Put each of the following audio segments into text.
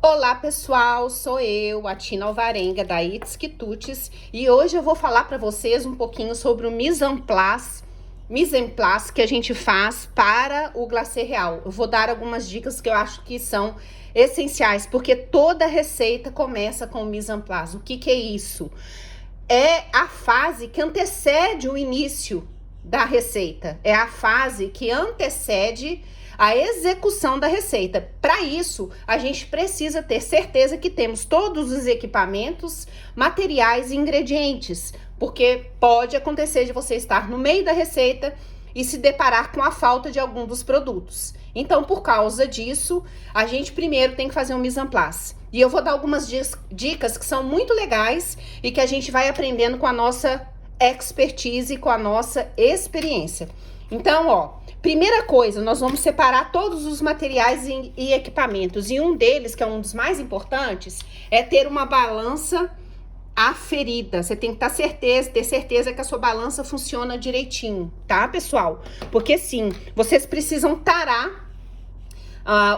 Olá pessoal, sou eu, a Tina Alvarenga da It's Quitutes, e hoje eu vou falar para vocês um pouquinho sobre o mise en place que a gente faz para o glacê real. Eu vou dar algumas dicas que eu acho que são essenciais, porque toda receita começa com o mise en place. O que é isso? É a fase que antecede o início da receita, é a fase que antecede a execução da receita. Para isso, a gente precisa ter certeza que temos todos os equipamentos, materiais e ingredientes, porque pode acontecer de você estar no meio da receita e se deparar com a falta de algum dos produtos. Então, por causa disso, a gente primeiro tem que fazer um mise en place. E eu vou dar algumas dicas que são muito legais e que a gente vai aprendendo com a nossa expertise, com a nossa experiência. Então, ó, primeira coisa, nós vamos separar todos os materiais e equipamentos. E um deles, que é um dos mais importantes, é ter uma balança aferida. Você tem que ter certeza que a sua balança funciona direitinho, tá, pessoal? Porque sim, vocês precisam tarar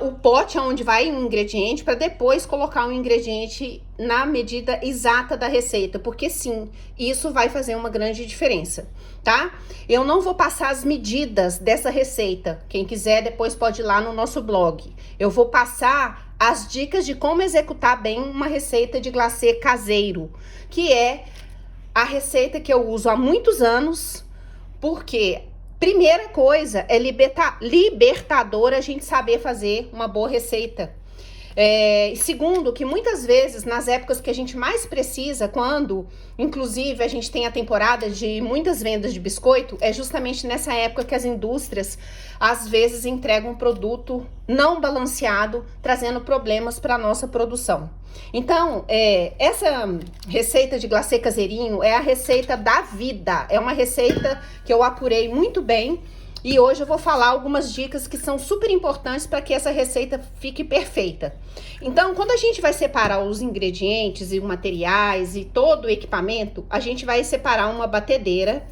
o pote onde vai um ingrediente para depois colocar um ingrediente na medida exata da receita, porque sim, isso vai fazer uma grande diferença, tá? Eu não vou passar as medidas dessa receita, quem quiser depois pode ir lá no nosso blog. Eu vou passar as dicas de como executar bem uma receita de glacê caseiro, que é a receita que eu uso há muitos anos, porque primeira coisa é libertador a gente saber fazer uma boa receita. E segundo, que muitas vezes, nas épocas que a gente mais precisa, quando, inclusive, a gente tem a temporada de muitas vendas de biscoito, é justamente nessa época que as indústrias, às vezes, entregam um produto não balanceado, trazendo problemas para a nossa produção. Então, essa receita de glacê caseirinho é a receita da vida. É uma receita que eu apurei muito bem. E hoje eu vou falar algumas dicas que são super importantes para que essa receita fique perfeita. Então, quando a gente vai separar os ingredientes e os materiais e todo o equipamento, a gente vai separar uma batedeira.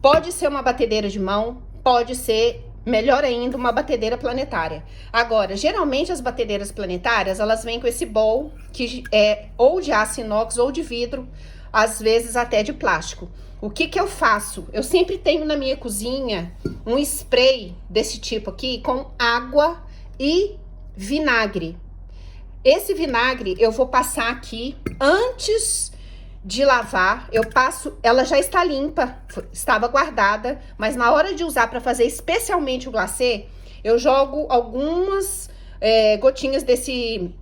Pode ser uma batedeira de mão, pode ser, melhor ainda, uma batedeira planetária. Agora, geralmente as batedeiras planetárias, elas vêm com esse bowl, que é ou de aço inox ou de vidro, às vezes até de plástico. O que eu faço? Eu sempre tenho na minha cozinha um spray desse tipo aqui com água e vinagre. Esse vinagre eu vou passar aqui antes de lavar. Eu passo, ela já está limpa, estava guardada, mas na hora de usar para fazer especialmente o glacê, eu jogo algumas gotinhas desse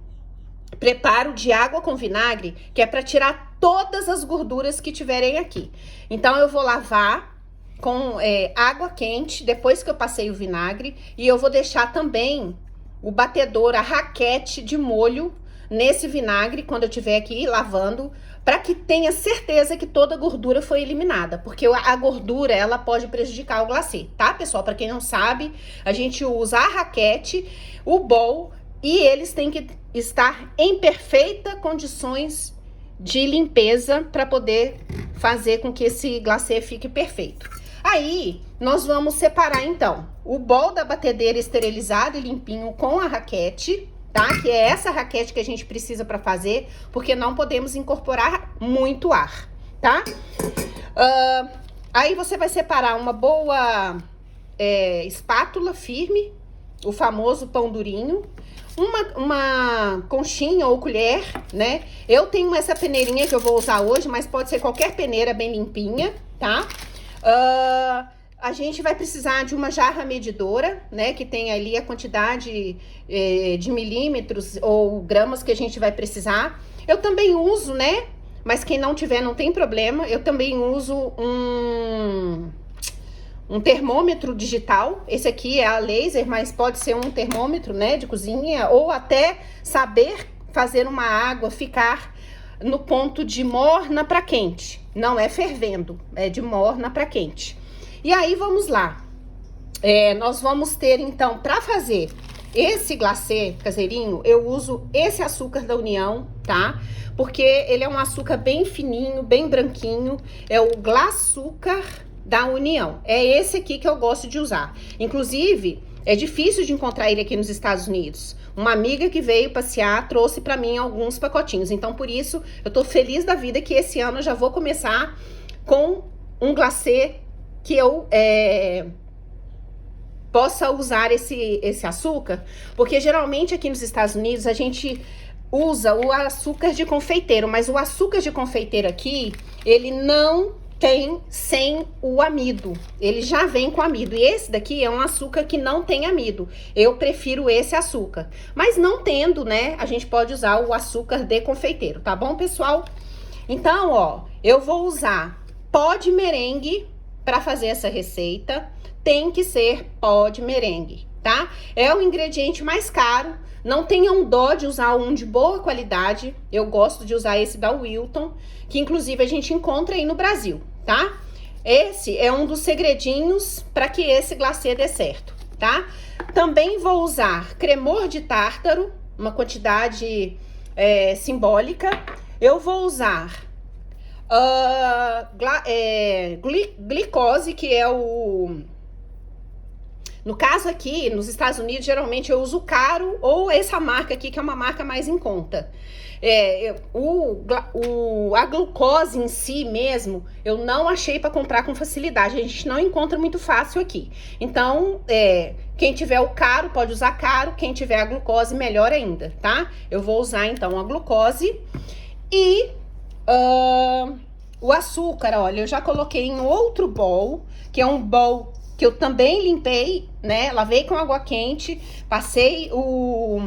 preparo de água com vinagre, que é para tirar todas as gorduras que tiverem aqui. Então, eu vou lavar com água quente, depois que eu passei o vinagre, e eu vou deixar também o batedor, a raquete de molho nesse vinagre, quando eu estiver aqui lavando, para que tenha certeza que toda a gordura foi eliminada, porque a gordura, ela pode prejudicar o glacê, tá, pessoal? Para quem não sabe, a gente usa a raquete, o bowl, e eles têm que estar em perfeitas condições de limpeza para poder fazer com que esse glacê fique perfeito. Aí, nós vamos separar, então, o bowl da batedeira esterilizado e limpinho com a raquete, tá? Que é essa raquete que a gente precisa para fazer, porque não podemos incorporar muito ar, tá? Aí, você vai separar uma boa espátula firme, o famoso pão durinho, uma conchinha ou colher, né? Eu tenho essa peneirinha que eu vou usar hoje, mas pode ser qualquer peneira bem limpinha, tá? A gente vai precisar de uma jarra medidora, né? Que tem ali a quantidade de milímetros ou gramas que a gente vai precisar. Eu também uso, né? Mas quem não tiver não tem problema. Eu também uso um termômetro digital. Esse aqui é a laser, mas pode ser um termômetro, né, de cozinha, ou até saber fazer uma água ficar no ponto de morna para quente. Não é fervendo, é de morna para quente. E aí, vamos lá. Nós vamos ter, então, para fazer esse glacê caseirinho, eu uso esse açúcar da União, tá? Porque ele é um açúcar bem fininho, bem branquinho, é o Glacúcar da União. É esse aqui que eu gosto de usar. Inclusive, é difícil de encontrar ele aqui nos Estados Unidos. Uma amiga que veio passear trouxe pra mim alguns pacotinhos. Então, por isso, eu tô feliz da vida que esse ano eu já vou começar com um glacê que eu possa usar esse açúcar. Porque geralmente aqui nos Estados Unidos a gente usa o açúcar de confeiteiro. Mas o açúcar de confeiteiro aqui, ele não tem sem o amido, ele já vem com amido, e esse daqui é um açúcar que não tem amido, eu prefiro esse açúcar, mas não tendo, né, a gente pode usar o açúcar de confeiteiro, tá bom, pessoal? Então, ó, eu vou usar pó de merengue para fazer essa receita, tem que ser pó de merengue, tá? É o ingrediente mais caro, não tenham dó de usar um de boa qualidade, eu gosto de usar esse da Wilton, que inclusive a gente encontra aí no Brasil, tá? Esse é um dos segredinhos para que esse glacê dê certo, tá? Também vou usar cremor de tártaro, uma quantidade simbólica. Eu vou usar glicose, que é o... No caso aqui, nos Estados Unidos, geralmente eu uso Caro ou essa marca aqui, que é uma marca mais em conta. A glucose em si mesmo, eu não achei para comprar com facilidade. A gente não encontra muito fácil aqui. Então, quem tiver o Caro, pode usar Caro. Quem tiver a glucose, melhor ainda, tá? Eu vou usar, então, a glucose. E o açúcar, olha, eu já coloquei em outro bowl, que é um bowl que eu também limpei, né? Lavei com água quente, passei o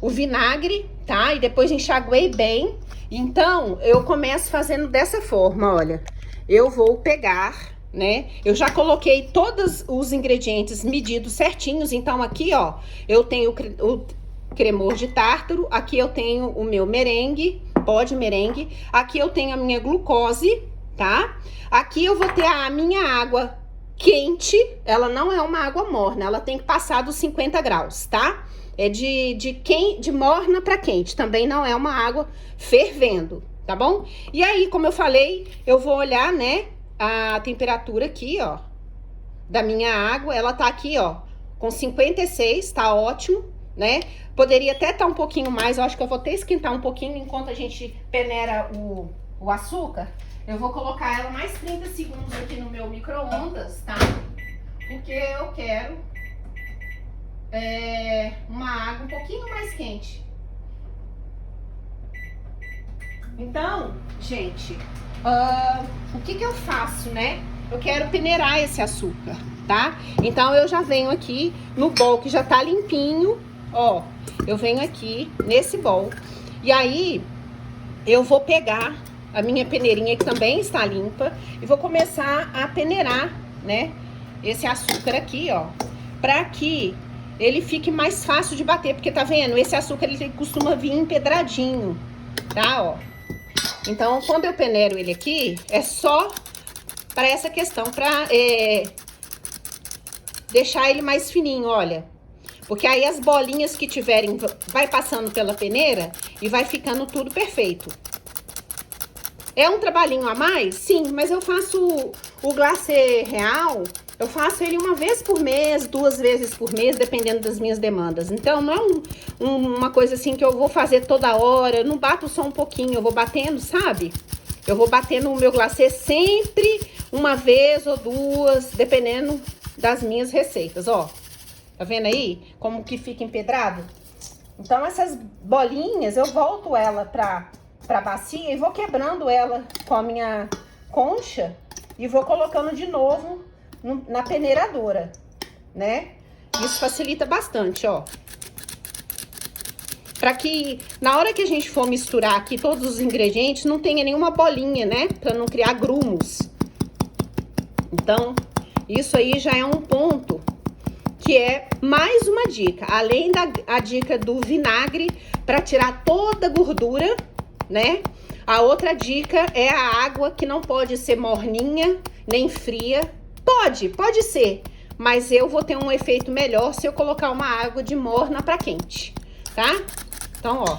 vinagre, tá? E depois enxaguei bem. Então, eu começo fazendo dessa forma, olha. Eu vou pegar, né? Eu já coloquei todos os ingredientes medidos certinhos. Então, aqui, ó, eu tenho o cremor de tártaro. Aqui eu tenho o meu merengue, pó de merengue. Aqui eu tenho a minha glucose, tá? Aqui eu vou ter a minha água quente, ela não é uma água morna, ela tem que passar dos 50 graus, tá? É de morna para quente, também não é uma água fervendo, tá bom? E aí, como eu falei, eu vou olhar, né, a temperatura aqui, ó, da minha água, ela tá aqui, ó, com 56, tá ótimo, né? Poderia até estar um pouquinho mais, eu acho que eu vou até esquentar um pouquinho enquanto a gente peneira o açúcar. Eu vou colocar ela mais 30 segundos aqui no meu micro-ondas, tá? Porque eu quero uma água um pouquinho mais quente. Então, gente, o que eu faço, né? Eu quero peneirar esse açúcar, tá? Então, eu já venho aqui no bowl que já tá limpinho, ó. Eu venho aqui nesse bowl e aí eu vou pegar a minha peneirinha, que também está limpa, e vou começar a peneirar, né, esse açúcar aqui, ó, pra que ele fique mais fácil de bater, porque tá vendo? Esse açúcar, ele costuma vir empedradinho, tá, ó. Então, quando eu peneiro ele aqui, é só para essa questão, pra deixar ele mais fininho, olha. Porque aí as bolinhas que tiverem, vai passando pela peneira e vai ficando tudo perfeito. É um trabalhinho a mais? Sim, mas eu faço o glacê real, eu faço ele uma vez por mês, 2 vezes por mês, dependendo das minhas demandas. Então, não é uma coisa assim que eu vou fazer toda hora, eu não bato só um pouquinho, eu vou batendo, sabe? Eu vou batendo o meu glacê sempre uma vez ou 2, dependendo das minhas receitas, ó. Tá vendo aí como que fica empedrado? Então, essas bolinhas, eu volto ela pra bacia e vou quebrando ela com a minha concha e vou colocando de novo na peneiradora, né? Isso facilita bastante, ó. Pra que na hora que a gente for misturar aqui todos os ingredientes, não tenha nenhuma bolinha, né? Pra não criar grumos. Então, isso aí já é um ponto que é mais uma dica. Além da dica do vinagre pra tirar toda a gordura, né? A outra dica é a água, que não pode ser morninha, nem fria. Pode ser, mas eu vou ter um efeito melhor se eu colocar uma água de morna para quente, tá? Então, ó,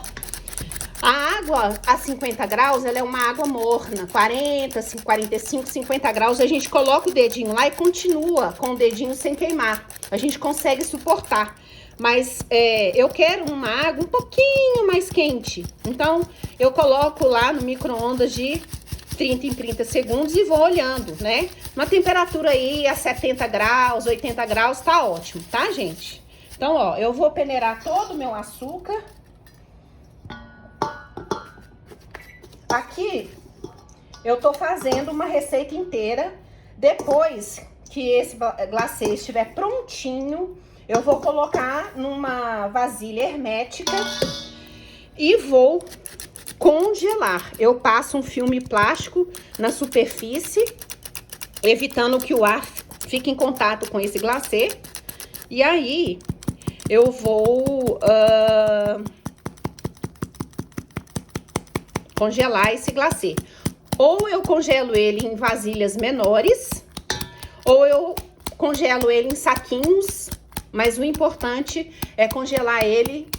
a água a 50 graus, ela é uma água morna, 40, 45, 50 graus, a gente coloca o dedinho lá e continua com o dedinho sem queimar. A gente consegue suportar. Mas eu quero uma água um pouquinho mais quente. Então, eu coloco lá no micro-ondas de 30 em 30 segundos e vou olhando, né? Uma temperatura aí a 70 graus, 80 graus, tá ótimo, tá, gente? Então, ó, eu vou peneirar todo o meu açúcar. Aqui, eu tô fazendo uma receita inteira. Depois que esse glacê estiver prontinho, eu vou colocar numa vasilha hermética e vou congelar. Eu passo um filme plástico na superfície, evitando que o ar fique em contato com esse glacê. E aí, eu vou congelar esse glacê. Ou eu congelo ele em vasilhas menores, ou eu congelo ele em saquinhos, mas o importante é congelar ele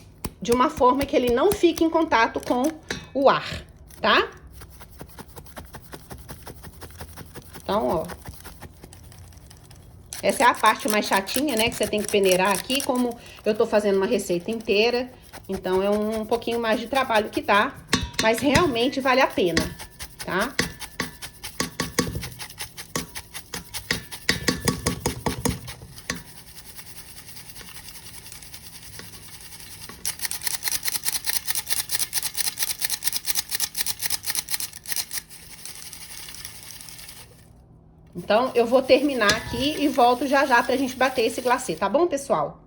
de uma forma que ele não fique em contato com o ar, tá? Então, ó. Essa é a parte mais chatinha, né? Que você tem que peneirar aqui. Como eu tô fazendo uma receita inteira, então é um pouquinho mais de trabalho que dá. Mas realmente vale a pena, tá? Então, eu vou terminar aqui e volto já já pra gente bater esse glacê, tá bom, pessoal?